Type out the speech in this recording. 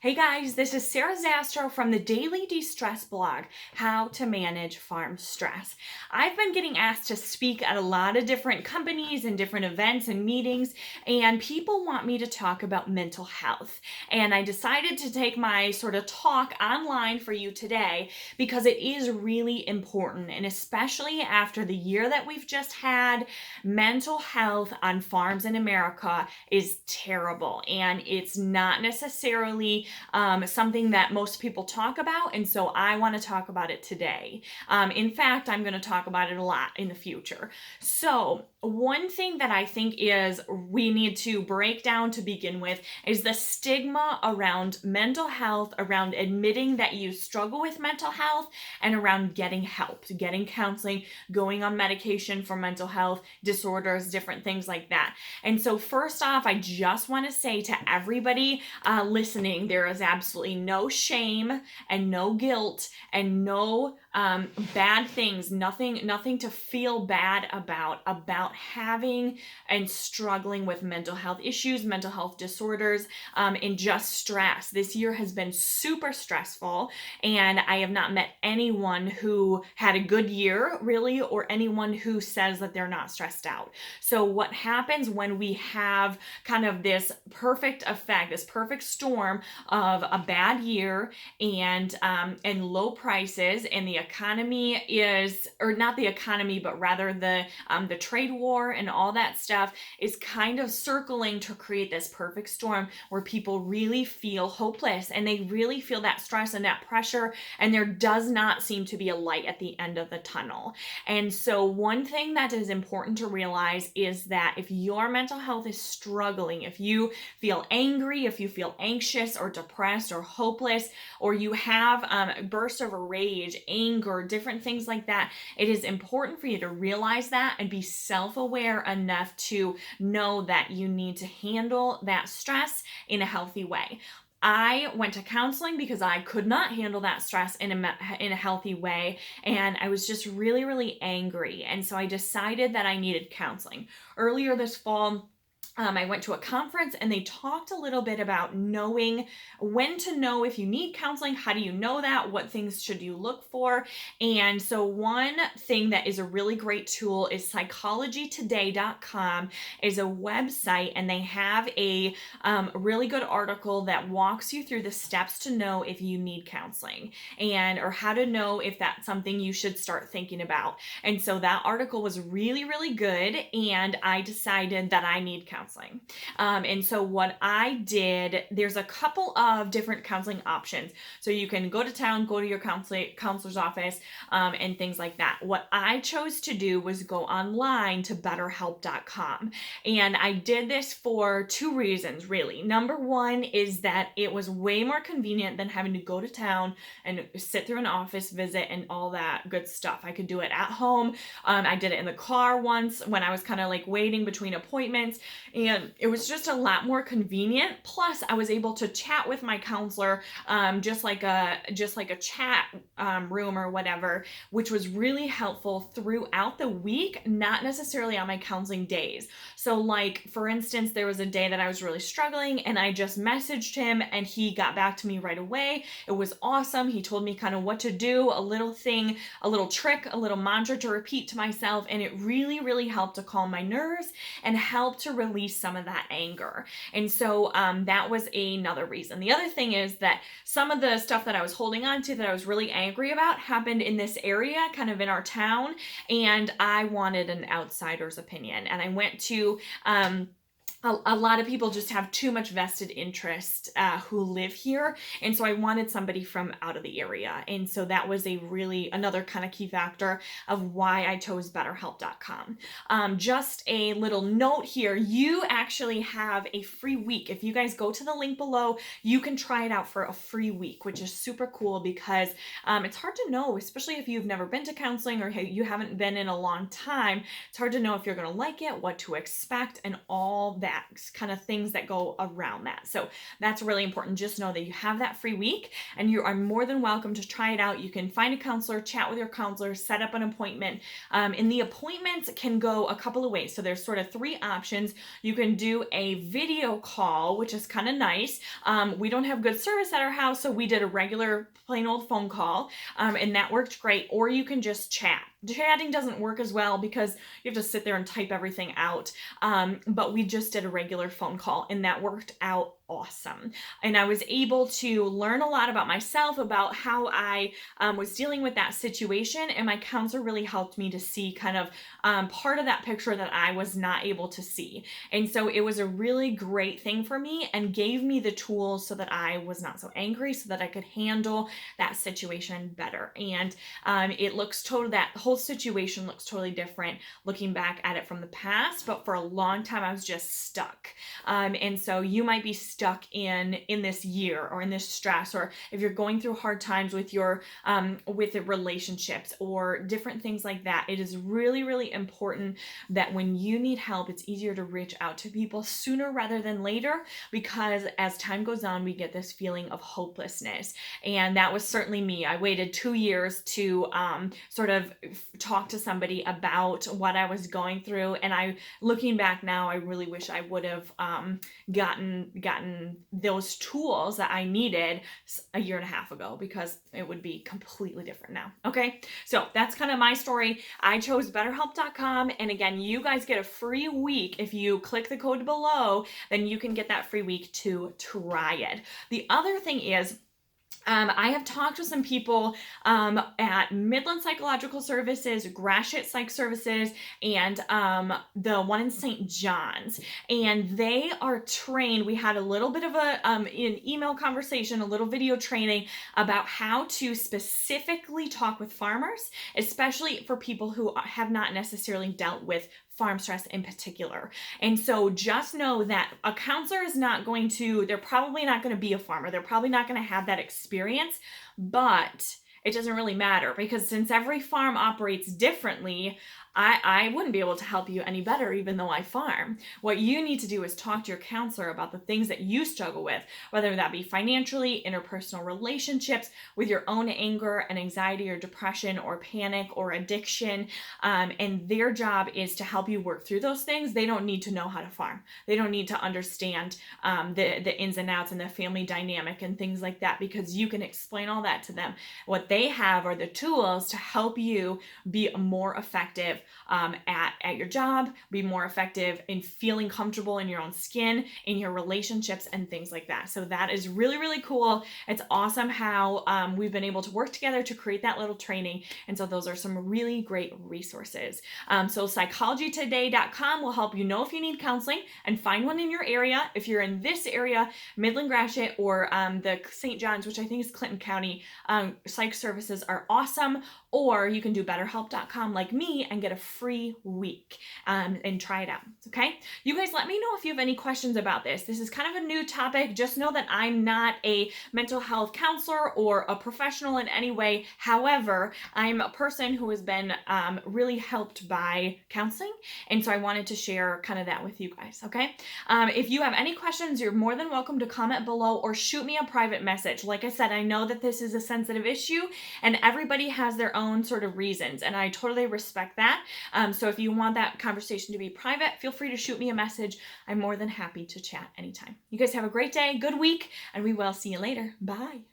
Hey guys, this is Sarah Zastro from the Daily De-Stress blog, How to Manage Farm Stress. I've been getting asked to speak at a lot of different companies and different events and meetings, and people want me to talk about mental health. And I decided to take my sort of talk online for you today because it is really important, and especially after the year that we've just had, mental health on farms in America is terrible, and it's not necessarily something that most people talk about, and so I want to talk about it today. In fact, I'm going to talk about it a lot in the future. So one thing that I think is we need to break down to begin with is the stigma around mental health, around admitting that you struggle with mental health, and around getting help, getting counseling, going on medication for mental health disorders, different things like that. And so first off, I just want to say to everybody listening, there is absolutely no shame and no guilt and no bad things, nothing to feel bad about having and struggling with mental health issues, mental health disorders, and just stress. This year has been super stressful, and I have not met anyone who had a good year, really, or anyone who says that they're not stressed out. So what happens when we have kind of this perfect effect, this perfect storm of a bad year and low prices, and the economy is, or not the economy, but rather the trade war and all that stuff is kind of circling to create this perfect storm where people really feel hopeless and they really feel that stress and that pressure, and there does not seem to be a light at the end of the tunnel. And so one thing that is important to realize is that if your mental health is struggling, if you feel angry, if you feel anxious or depressed or hopeless, or you have bursts of rage, anger, different things like that, it is important for you to realize that and be self-aware enough to know that you need to handle that stress in a healthy way. I went to counseling because I could not handle that stress in a healthy way, and I was just really, really angry. And so I decided that I needed counseling. Earlier this fall, I went to a conference and they talked a little bit about knowing when to know if you need counseling. How do you know that? What things should you look for? And so one thing that is a really great tool is psychologytoday.com is a website, and they have a really good article that walks you through the steps to know if you need counseling, and or how to know if that's something you should start thinking about. And so that article was really, really good, and I decided that I need counseling. And so what I did, there's a couple of different counseling options. So you can go to town, go to your counselor's office, and things like that. What I chose to do was go online to betterhelp.com. And I did this for two reasons, really. Number one is that it was way more convenient than having to go to town and sit through an office visit and all that good stuff. I could do it at home. I did it in the car once when I was kind of like waiting between appointments, and it was just a lot more convenient. Plus, I was able to chat with my counselor, just like a chat room or whatever, which was really helpful throughout the week, not necessarily on my counseling days. So, like for instance, there was a day that I was really struggling, and I just messaged him, and he got back to me right away. It was awesome. He told me kind of what to do, a little thing, a little trick, a little mantra to repeat to myself, and it really, really helped to calm my nerves and help to release some of that anger. And so that was another reason. The other thing is that some of the stuff that I was holding on to that I was really angry about happened in this area, kind of in our town, and I wanted an outsider's opinion. And I went to a lot of people just have too much vested interest who live here, and so I wanted somebody from out of the area. And so that was another kind of key factor of why I chose betterhelp.com. Just a little note here, you actually have a free week. If you guys go to the link below, you can try it out for a free week, which is super cool because it's hard to know, especially if you've never been to counseling or you haven't been in a long time. It's hard to know if you're going to like it, what to expect, and all that. setbacks, kind of things that go around that. So that's really important. Just know that you have that free week and you are more than welcome to try it out. You can find a counselor, chat with your counselor, set up an appointment. And the appointments can go a couple of ways. So there's sort of 3 options. You can do a video call, which is kind of nice. We don't have good service at our house, so we did a regular plain old phone call, and that worked great. Or you can just chat. Chatting doesn't work as well because you have to sit there and type everything out. But we just did a regular phone call and that worked out awesome. And I was able to learn a lot about myself, about how I was dealing with that situation. And my counselor really helped me to see kind of part of that picture that I was not able to see. And so it was a really great thing for me and gave me the tools so that I was not so angry, so that I could handle that situation better. And that whole situation looks totally different looking back at it from the past, but for a long time I was just stuck. And so you might be stuck in this year or in this stress, or if you're going through hard times with your with the relationships or different things like that, it is really, really important that when you need help, it's easier to reach out to people sooner rather than later, because as time goes on, we get this feeling of hopelessness. And that was certainly me. I waited 2 years to sort of talk to somebody about what I was going through. And looking back now, I really wish I would have gotten those tools that I needed a year and a half ago, because it would be completely different now. Okay, so that's kind of my story. I chose BetterHelp.com, and again, you guys get a free week. If you click the code below, then you can get that free week to try it. The other thing is, I have talked with some people at Midland Psychological Services, Gratiot Psych Services, and the one in St. John's. And they are trained. We had a little bit of an email conversation, a little video training about how to specifically talk with farmers, especially for people who have not necessarily dealt with farm stress in particular. And so just know that a counselor they're probably not going to be a farmer. They're probably not going to have that experience, but it doesn't really matter, because since every farm operates differently, I wouldn't be able to help you any better, even though I farm. What you need to do is talk to your counselor about the things that you struggle with, whether that be financially, interpersonal relationships, with your own anger and anxiety or depression or panic or addiction. And their job is to help you work through those things. They don't need to know how to farm. They don't need to understand the ins and outs and the family dynamic and things like that, because you can explain all that to them. What they have are the tools to help you be more effective at your job, be more effective in feeling comfortable in your own skin, in your relationships, and things like that. So that is really, really cool. It's awesome how we've been able to work together to create that little training. And so those are some really great resources. So psychologytoday.com will help you know if you need counseling and find one in your area. If you're in this area, Midland, Gratiot, or the St. John's, which I think is Clinton County, psych services are awesome. Or you can do betterhelp.com like me and get a free week and try it out. Okay? You guys, let me know if you have any questions about this. This is kind of a new topic. Just know that I'm not a mental health counselor or a professional in any way. However, I'm a person who has been really helped by counseling. And so I wanted to share kind of that with you guys. Okay? If you have any questions, you're more than welcome to comment below or shoot me a private message. Like I said, I know that this is a sensitive issue and everybody has their own sort of reasons, and I totally respect that. So if you want that conversation to be private, feel free to shoot me a message. I'm more than happy to chat anytime. You guys have a great day, good week, and we will see you later. Bye.